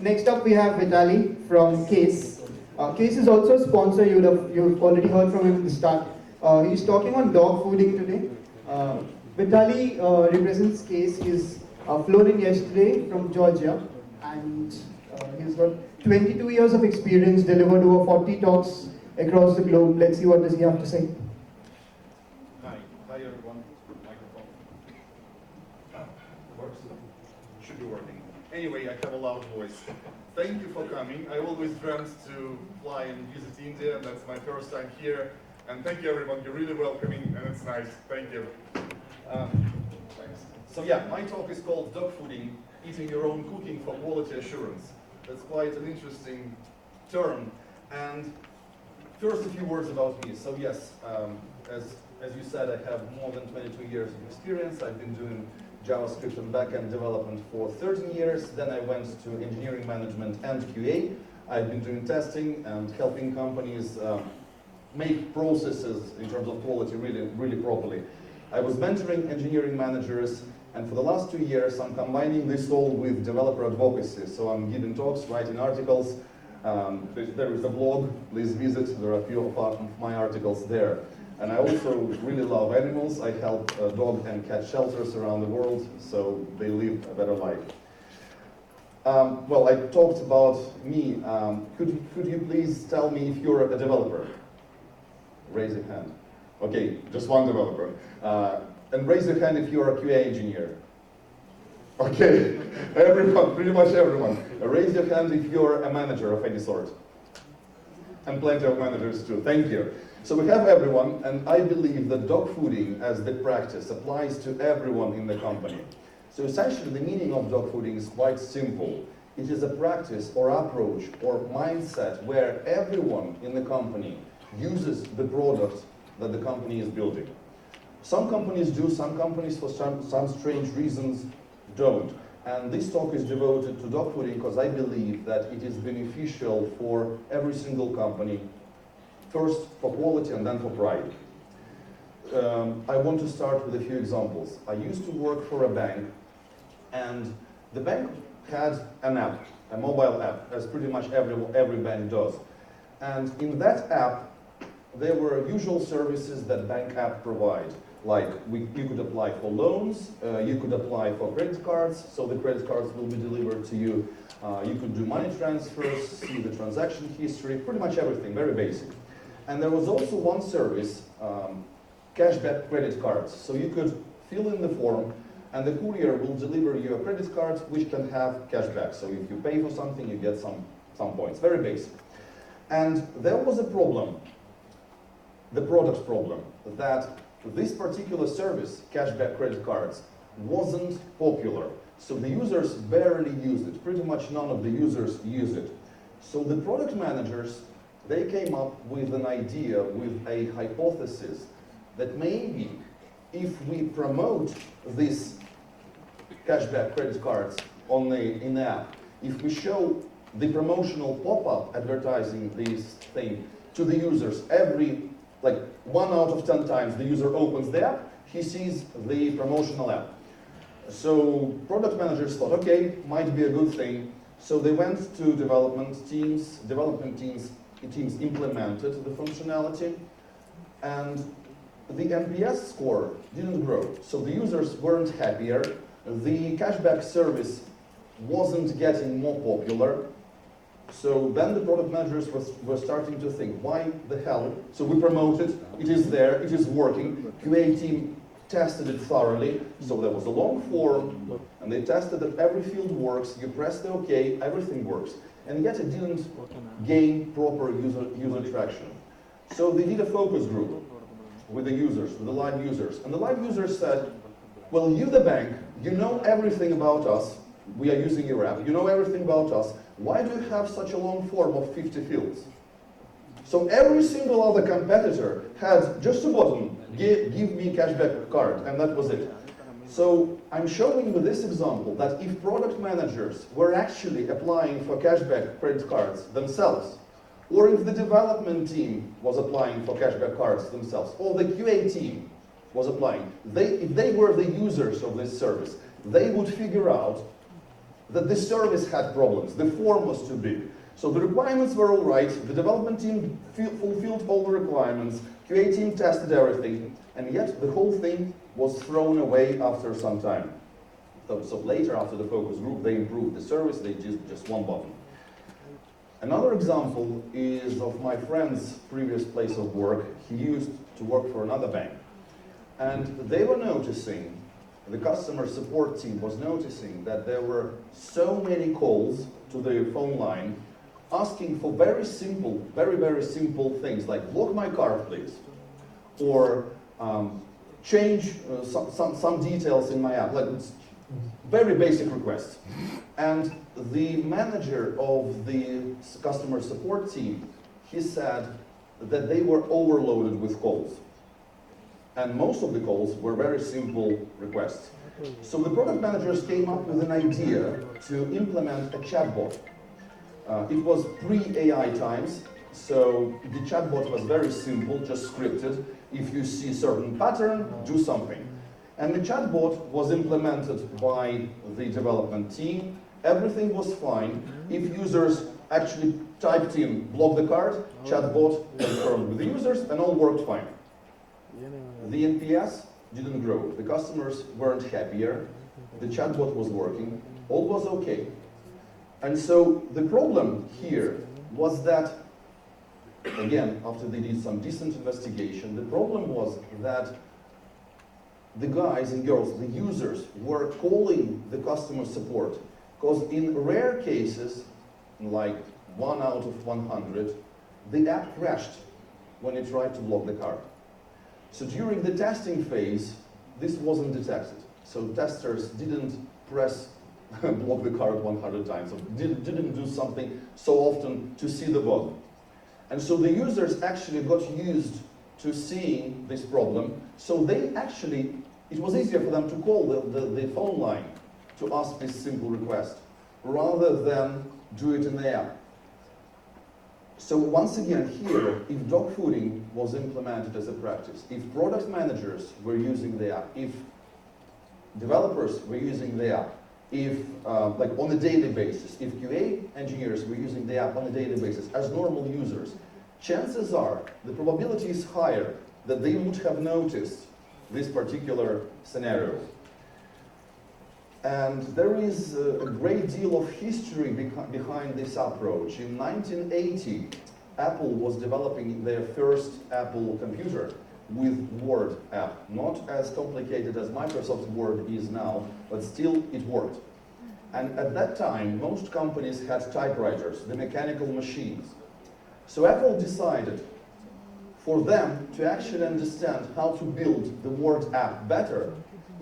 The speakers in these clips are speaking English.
Next up, we have Vitaly from Qase. Qase is also a sponsor. You've already heard from him at the start. He's talking on dog fooding today. Vitaly represents Qase. He's flown in yesterday from Georgia, and he's got 22 years of experience, delivered over 40 talks across the globe. Let's see what does he have to say. Hi everyone. Microphone. Works? Should be working. Anyway, I have a loud voice. Thank you for coming. I always dreamt to fly and visit India, and that's my first time here. And thank you everyone, you're really welcoming, and it's nice. Thank you. Thanks. So yeah, my talk is called Dogfooding, eating your own cooking for quality assurance. That's quite an interesting term. And first, a few words about me. So yes, as you said, I have more than 22 years of experience. I've been doing JavaScript and backend development for 13 years. Then I went to engineering management and QA. I've been doing testing and helping companies make processes in terms of quality really properly. I was mentoring engineering managers, and for the last 2 years, I'm combining this all with developer advocacy. So I'm giving talks, writing articles. There is a blog, please visit. There are a few of my articles there. And I also really love animals. I help dog and cat shelters around the world, so they live a better life. Well, I talked about me. Could you please tell me if you're a developer? Raise your hand. Okay, just one developer. And raise your hand if you're a QA engineer. Okay, everyone, pretty much everyone. Raise your hand if you're a manager of any sort. And plenty of managers too, thank you. So we have everyone, and I believe that dogfooding as the practice applies to everyone in the company. So essentially the meaning of dogfooding is quite simple. It is a practice or approach or mindset where everyone in the company uses the product that the company is building. Some companies do, some companies for some strange reasons don't. And this talk is devoted to dogfooding because I believe that it is beneficial for every single company, first for quality and then for pride. I want to start with a few examples. I used to work for a bank, and the bank had an app, a mobile app, as pretty much every bank does. And in that app, there were usual services that bank app provide. Like you could apply for loans, you could apply for credit cards, so the credit cards will be delivered to you. You could do money transfers, see the transaction history, pretty much everything, very basic. And there was also one service, cashback credit cards. So you could fill in the form, and the courier will deliver you a credit card which can have cashback. So if you pay for something, you get some points, very basic. And there was a problem, the product problem, that this particular service, cashback credit cards, wasn't popular. So the users barely used it. Pretty much none of the users used it. So the product managers, they came up with an idea, with a hypothesis, that maybe if we promote this cashback credit cards in the app, if we show the promotional pop-up advertising this thing to the users like 1 out of 10 times the user opens the app, he sees the promotional app. So product managers thought, okay, might be a good thing. So they went to development teams implemented the functionality, and the NPS score didn't grow. So the users weren't happier, the cashback service wasn't getting more popular. So then the product managers were starting to think, why the hell? So we promote it, it is there, it is working. QA team tested it thoroughly. So there was a long form, and they tested that every field works, you press the OK, everything works. And yet it didn't gain proper user traction. So they did a focus group with the users, with the live users. And the live users said, well, you the bank, you know everything about us. We are using your app, you know everything about us. Why do you have such a long form of 50 fields? So every single other competitor had just a button, give me cashback card, and that was it. So I'm showing with this example that if product managers were actually applying for cashback credit cards themselves, or if the development team was applying for cashback cards themselves, or the QA team was applying, if they were the users of this service, they would figure out that the service had problems. The form was too big. So the requirements were all right, the development team fulfilled all the requirements, QA team tested everything, and yet the whole thing was thrown away after some time. So later, after the focus group, they improved the service, they did just one button. Another example is of my friend's previous place of work. He used to work for another bank. And they were noticing, the customer support team was noticing that there were so many calls to the phone line asking for very simple, very simple things like block my card please, or change some details in my app, like very basic requests. And the manager of the customer support team, he said that they were overloaded with calls. And most of the calls were very simple requests. So the product managers came up with an idea to implement a chatbot. It was pre-AI times, so the chatbot was very simple, just scripted. If you see a certain pattern, do something. And the chatbot was implemented by the development team. Everything was fine. If users actually typed in block the card, chatbot confirmed with the users, and all worked fine. The NPS didn't grow. The customers weren't happier. The chatbot was working. All was okay. And so the problem here was that, again, after they did some decent investigation, the problem was that the guys and girls, the users, were calling the customer support. Because in rare cases, like 1 out of 100, the app crashed when it tried to block the card. So during the testing phase, this wasn't detected. So testers didn't press block the card 100 times, or didn't do something so often to see the bug. And so the users actually got used to seeing this problem, so they actually, it was easier for them to call the phone line to ask this simple request, rather than do it in the app. So once again here, if dogfooding was implemented as a practice, if product managers were using the app, if developers were using the app, if, like on a daily basis, if QA engineers were using the app on a daily basis as normal users, chances are, the probability is higher that they would have noticed this particular scenario. And there is a great deal of history behind this approach. In 1980, Apple was developing their first Apple computer with Word app. Not as complicated as Microsoft Word is now, but still it worked. And at that time, most companies had typewriters, the mechanical machines. So Apple decided for them to actually understand how to build the Word app better,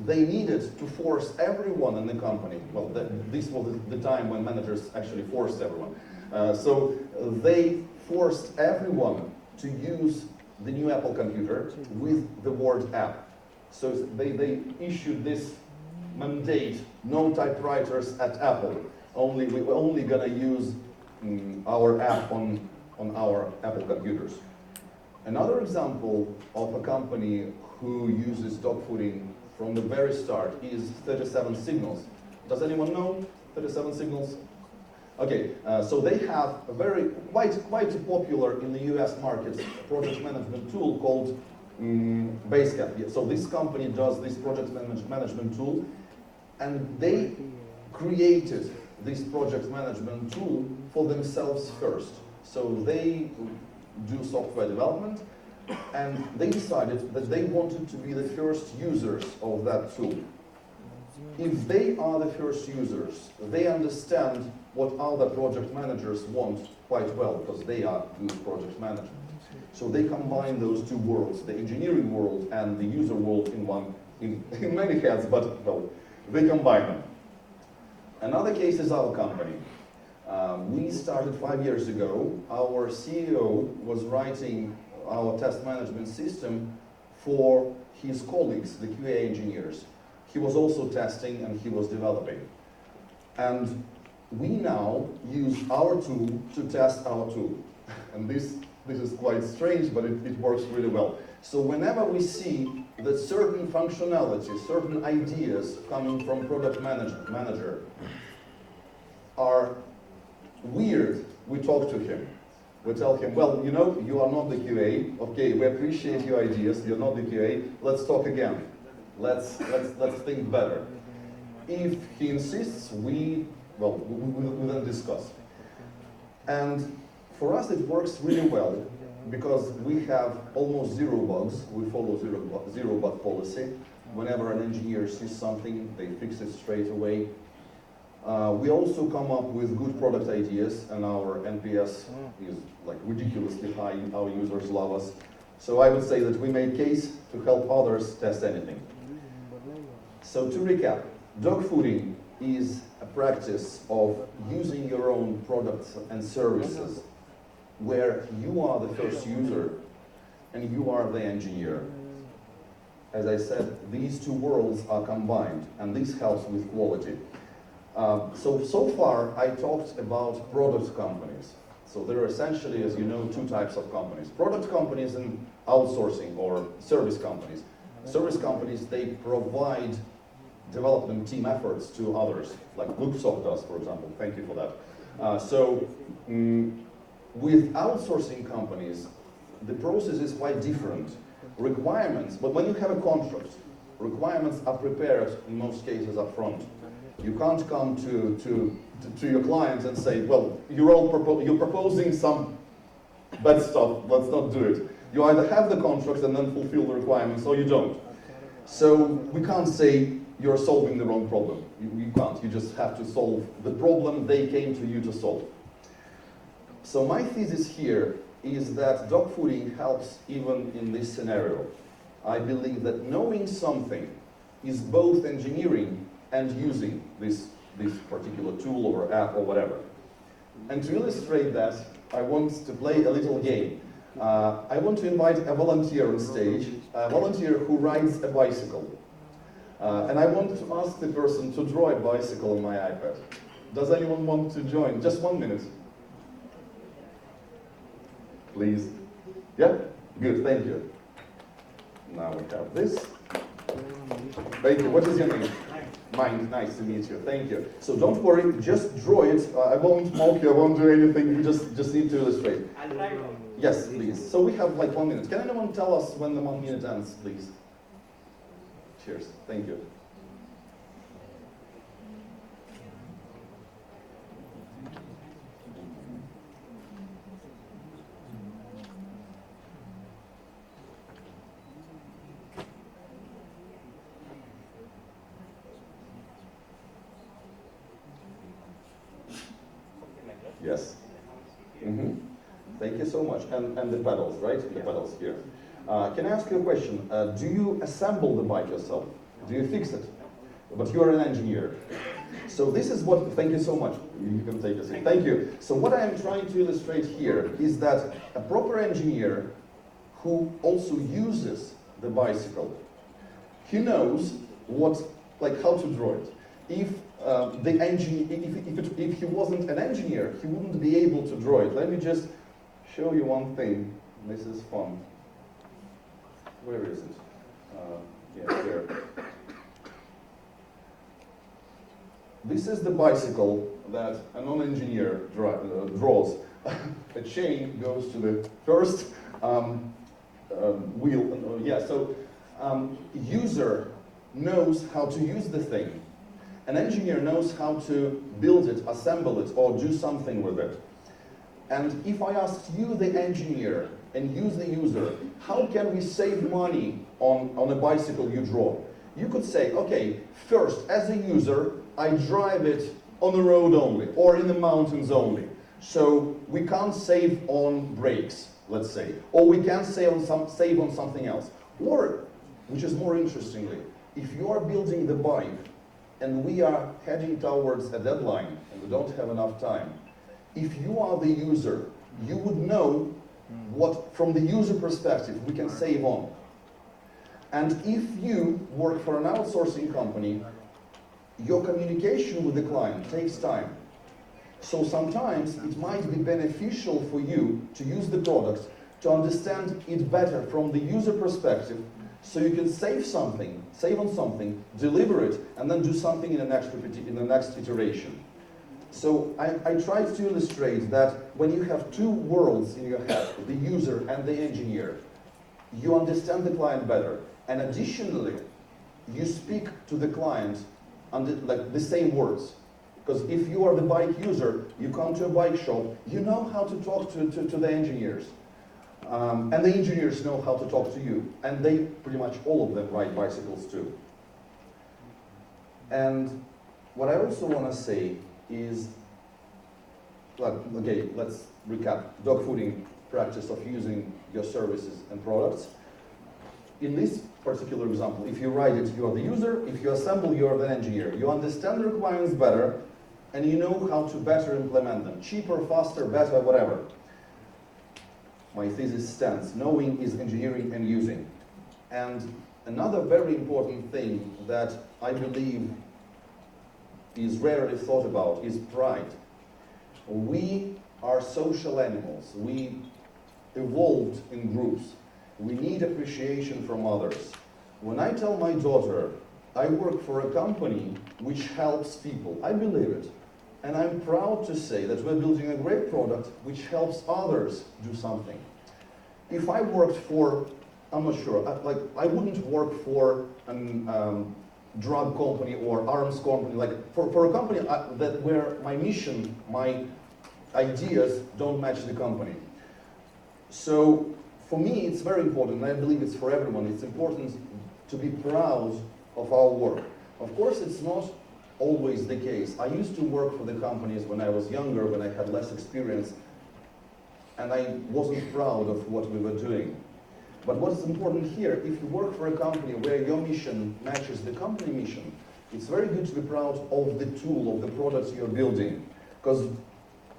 they needed to force everyone in the company. Well, this was the time when managers actually forced everyone. So they forced everyone to use the new Apple computer with the Word app. So they issued this mandate: no typewriters at Apple. We're only gonna use our app on our Apple computers. Another example of a company who uses dogfooding from the very start is 37 Signals. Does anyone know 37 Signals? Okay, so they have a quite popular in the US markets project management tool called Basecamp. So this company does this project management tool, and they created this project management tool for themselves first. So they do software development, and they decided that they wanted to be the first users of that tool. If they are the first users, they understand what other project managers want quite well, because they are good project management. So they combine those two worlds, the engineering world and the user world in many heads, but well, they combine them. Another case is our company. We started 5 years ago. Our CEO was writing our test management system for his colleagues, the QA engineers. He was also testing and he was developing. And we now use our tool to test our tool. And this is quite strange, but it works really well. So whenever we see that certain functionalities, certain ideas coming from product manager, are weird, we talk to him. We tell him, well, you know, you are not the QA. Okay, we appreciate your ideas. You're not the QA. Let's talk again. Let's think better. If he insists, we then discuss. And for us, it works really well because we have almost zero bugs. We follow zero bug policy. Whenever an engineer sees something, they fix it straight away. We also come up with good product ideas, and our NPS is like ridiculously high. Our users love us. So I would say that we make Qase to help others test anything. So to recap, dogfooding is a practice of using your own products and services where you are the first user and you are the engineer. As I said, these two worlds are combined, and this helps with quality. So far, I talked about product companies. So there are essentially, as you know, two types of companies. Product companies and outsourcing or service companies. Service companies, they provide development team efforts to others, like Lukesoft does, for example. Thank you for that. With outsourcing companies, the process is quite different. Requirements, but when you have a contract, requirements are prepared in most cases up front. You can't come to your client and say, well, you're proposing some bad stuff, let's not do it. You either have the contract and then fulfill the requirements, or you don't. So we can't say you're solving the wrong problem. You can't, you just have to solve the problem they came to you to solve. So my thesis here is that dogfooding helps even in this scenario. I believe that knowing something is both engineering and using this particular tool or app or whatever. And to illustrate that, I want to play a little game. I want to invite a volunteer on stage, a volunteer who rides a bicycle. And I want to ask the person to draw a bicycle on my iPad. Does anyone want to join? Just 1 minute. Please. Yeah? Good, thank you. Now we have this. Thank you. What is your name? Mine. Nice to meet you. Thank you. So don't worry, just draw it. I won't mock you, I won't do anything. You just need to illustrate. I'll try. Yes, please. So we have like 1 minute. Can anyone tell us when the 1 minute ends, please? Cheers. Thank you. Yes. Thank you so much. And the pedals, right? The pedals here. Can I ask you a question? Do you assemble the bike yourself? Do you fix it? But you are an engineer. So this is what, thank you so much. You can take a seat. Thank you. So what I am trying to illustrate here is that a proper engineer who also uses the bicycle, he knows how to draw it. If if he wasn't an engineer, he wouldn't be able to draw it. Let me just show you one thing. This is fun. Where is it? Yeah, here. This is the bicycle that a non-engineer draws. A chain goes to the first wheel. Yeah, so user knows how to use the thing. An engineer knows how to build it, assemble it, or do something with it. And if I asked you, the engineer, and you, the user, how can we save money on a bicycle you draw? You could say, okay, first, as a user, I drive it on the road only, or in the mountains only. So we can't save on brakes, let's say. Or we can save on something else. Or, which is more interestingly, if you are building the bike, and we are heading towards a deadline, and we don't have enough time, if you are the user, you would know what, from the user perspective, we can save on. And if you work for an outsourcing company, your communication with the client takes time. So sometimes it might be beneficial for you to use the product to understand it better from the user perspective, so you can save on something, deliver it, and then do something in the next iteration. So I tried to illustrate that when you have two worlds in your head, the user and the engineer, you understand the client better. And additionally, you speak to the client under like the same words. Because if you are the bike user, you come to a bike shop, you know how to talk to the engineers. And the engineers know how to talk to you. And they, pretty much all of them, ride bicycles too. And what I also want to say is, okay, let's recap. Dogfooding practice of using your services and products. In this particular example, if you ride it, you are the user. If you assemble, you are the engineer. You understand the requirements better, and you know how to better implement them. Cheaper, faster, better, whatever. My thesis stands. Knowing is engineering and using. And another very important thing that I believe is rarely thought about is pride. We are social animals. We evolved in groups. We need appreciation from others. When I tell my daughter, I work for a company which helps people, I believe it. And I'm proud to say that we're building a great product which helps others do something. If I worked for, I'm not sure, I wouldn't work for a drug company or arms company, like for a company where my mission, my ideas don't match the company. So for me, it's very important, and I believe it's for everyone, it's important to be proud of our work. Of course, it's not always the case. I used to work for the companies when I was younger, when I had less experience, and I wasn't proud of what we were doing. But what is important here, if you work for a company where your mission matches the company mission, it's very good to be proud of the tool, of the products you're building, because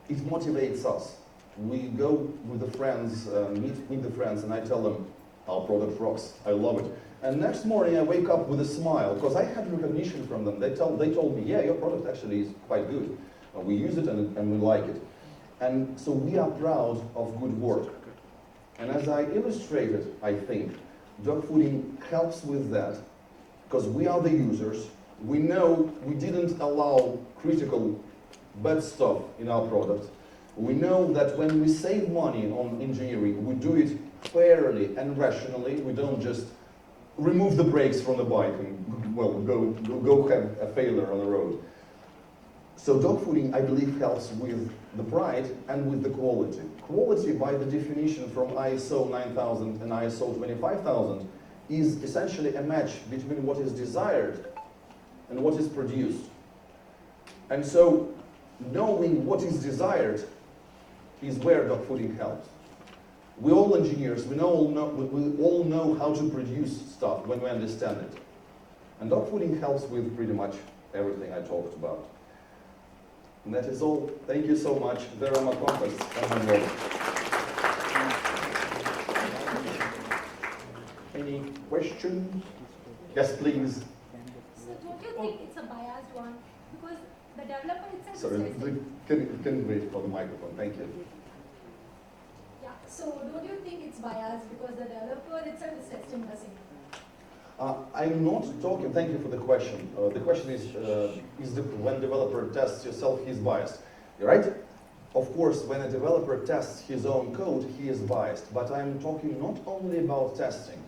it motivates us. We go with the friends, meet the friends, and I tell them, our product rocks, I love it. And next morning I wake up with a smile, because I had recognition from them. They told me, yeah, your product actually is quite good. We use it and we like it. And so we are proud of good work. And as I illustrated, I think, Dogfooding helps with that, because we are the users. We know we didn't allow critical bad stuff in our product. We know that when we save money on engineering, we do it fairly and rationally. We don't just remove the brakes from the bike and go have a failure on the road. So Dogfooding, I believe, helps with the pride and with the quality. Quality, by the definition from ISO 9000 and ISO 25000, is essentially a match between what is desired and what is produced. And so knowing what is desired is where Dogfooding helps. We're all engineers, we all know how to produce stuff when we understand it. And Dogfooding helps with pretty much everything I talked about. And that is all. Thank you so much. There are my contacts and my role. Any questions? Yes, please. So don't you think it's a biased one? Because the developer itself Sorry, is testing. can you wait for the microphone? Thank you. Yeah, so don't you think it's biased because the developer itself is testing the same? I'm not talking, thank you for the question. The question is when developer tests yourself, he's biased, right? Of course, when a developer tests his own code, he is biased. But I'm talking not only about testing.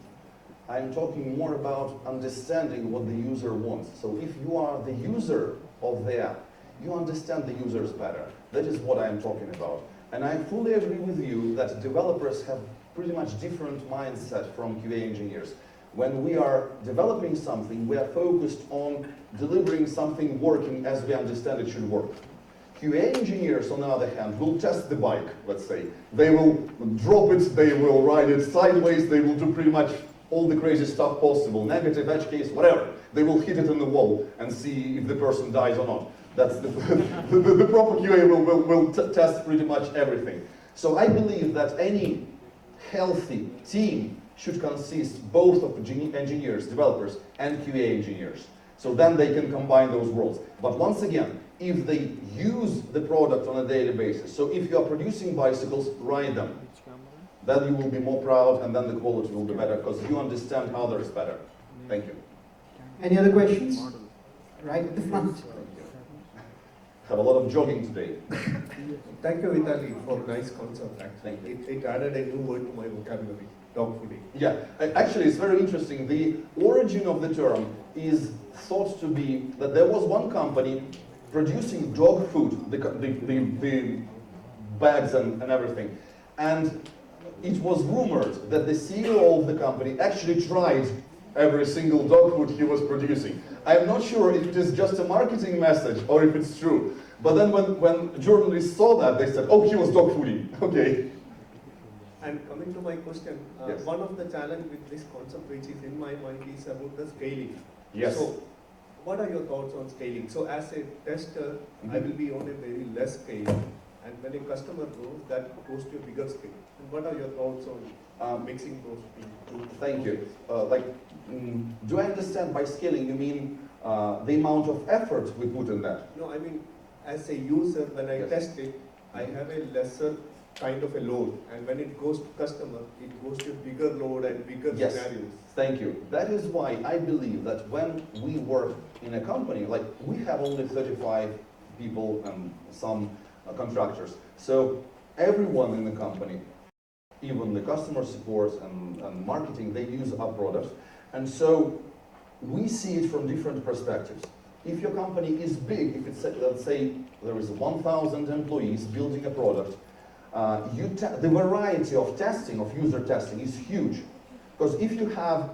I'm talking more about understanding what the user wants. So if you are the user of the app, you understand the users better. That is what I'm talking about. And I fully agree with you that developers have pretty much different mindset from QA engineers. When we are developing something, we are focused on delivering something working as we understand it should work. QA engineers, on the other hand, will test the bike, let's say. They will drop it, they will ride it sideways, they will do pretty much all the crazy stuff possible, negative, edge case, whatever. They will hit it in the wall and see if the person dies or not. That's the proper QA will test pretty much everything. So I believe that any healthy team should consist both of engineers, developers, and QA engineers. So then they can combine those roles. But once again, if they use the product on a daily basis, so if you are producing bicycles, ride them. Then you will be more proud, and then the quality will be better, because you understand others better. Thank you. Any other questions? Right at the front. have a lot of jogging today. Thank you, Vitaly, for nice concept. Actually, it added a new word to my vocabulary. Dog fooding. Yeah, actually, it's very interesting. The origin of the term is thought to be that there was one company producing dog food, the bags and everything, and it was rumored that the CEO of the company actually tried every single dog food he was producing. I'm not sure if it is just a marketing message or if it's true. But then when journalists saw that, they said, oh, he was dog fooding. Okay. And coming to my question, Yes. one of the challenge with this concept which is in my mind is about the scaling. Yes. So, what are your thoughts on scaling? So, as a tester, I will be on a very less scale, and when a customer grows, that goes to a bigger scale. And what are your thoughts on mixing those two? Thank you. Do I understand by scaling you mean the amount of effort we put in that? No, I mean, as a user, when I Yes. test it, I have a lesser kind of a load, and when it goes to customer, it goes to a bigger load and bigger Yes. scenarios. Thank you. That is why I believe that when we work in a company, like we have only 35 people and some contractors. So everyone in the company, even the customer support and marketing, they use our product. And so we see it from different perspectives. If your company is big, if it's, let's say, there is 1,000 employees building a product, the variety of testing, of user testing, is huge. Because if you have,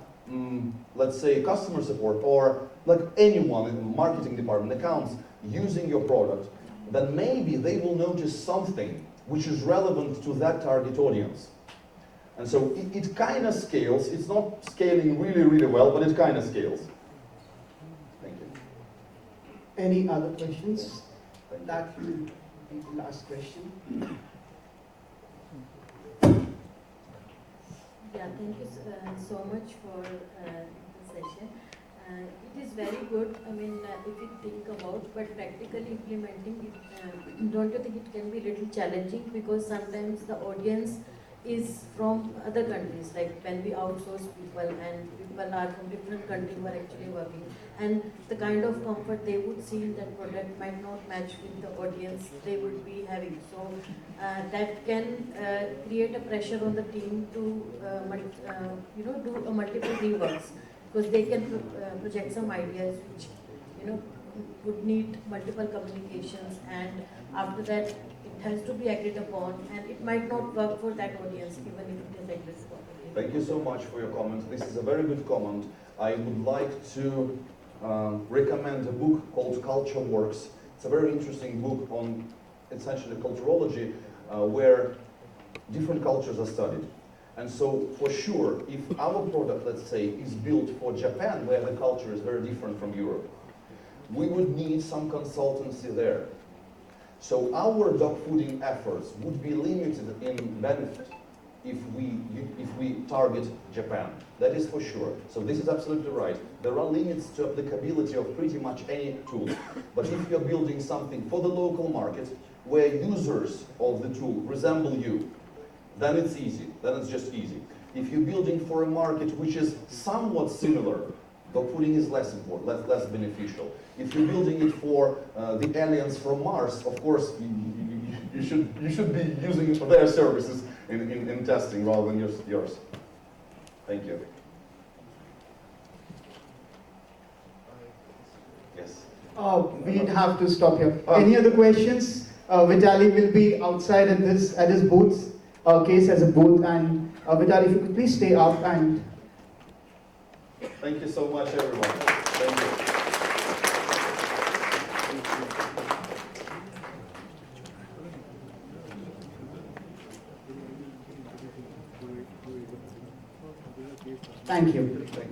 let's say, customer support or like anyone in the marketing department, accounts, using your product, then maybe they will notice something which is relevant to that target audience. And so it kind of scales. It's not scaling really, really well, but it kind of scales. Thank you. Any other questions? Thank you. That will be the last question. Yeah, thank you so much for the session. It is very good, I mean, if you think about, but practically implementing it, don't you think it can be a little challenging, because sometimes the audience is from other countries, like when we outsource people and people are from different countries who are actually working, and the kind of comfort they would see in that product might not match with the audience they would be having. So that can create a pressure on the team to do a multiple reworks, because they can project some ideas which would need multiple communications, and after that it has to be agreed upon, and it might not work for that audience even if it is agreed upon. Thank you so much for your comment. This is a very good comment. I would like to recommend a book called Culture Works. It's a very interesting book on essentially culturology, where different cultures are studied. And so for sure, if our product, let's say, is built for Japan, where the culture is very different from Europe, we would need some consultancy there. So our dog fooding efforts would be limited in benefit if we target Japan. That is for sure. So this is absolutely right. There are limits to applicability of pretty much any tool. But if you're building something for the local market, where users of the tool resemble you, then it's easy. Then it's just easy. If you're building for a market which is somewhat similar, dog fooding is less important, less beneficial. If you're building it for the aliens from Mars, of course, you should be using their services in testing rather than yours. Thank you. Yes. We have to stop here. Any other questions? Vitaly will be outside at his booth. Qase has a booth, and Vitaly, if you could please stay up and. Thank you so much, everyone. Thank you. Thank you.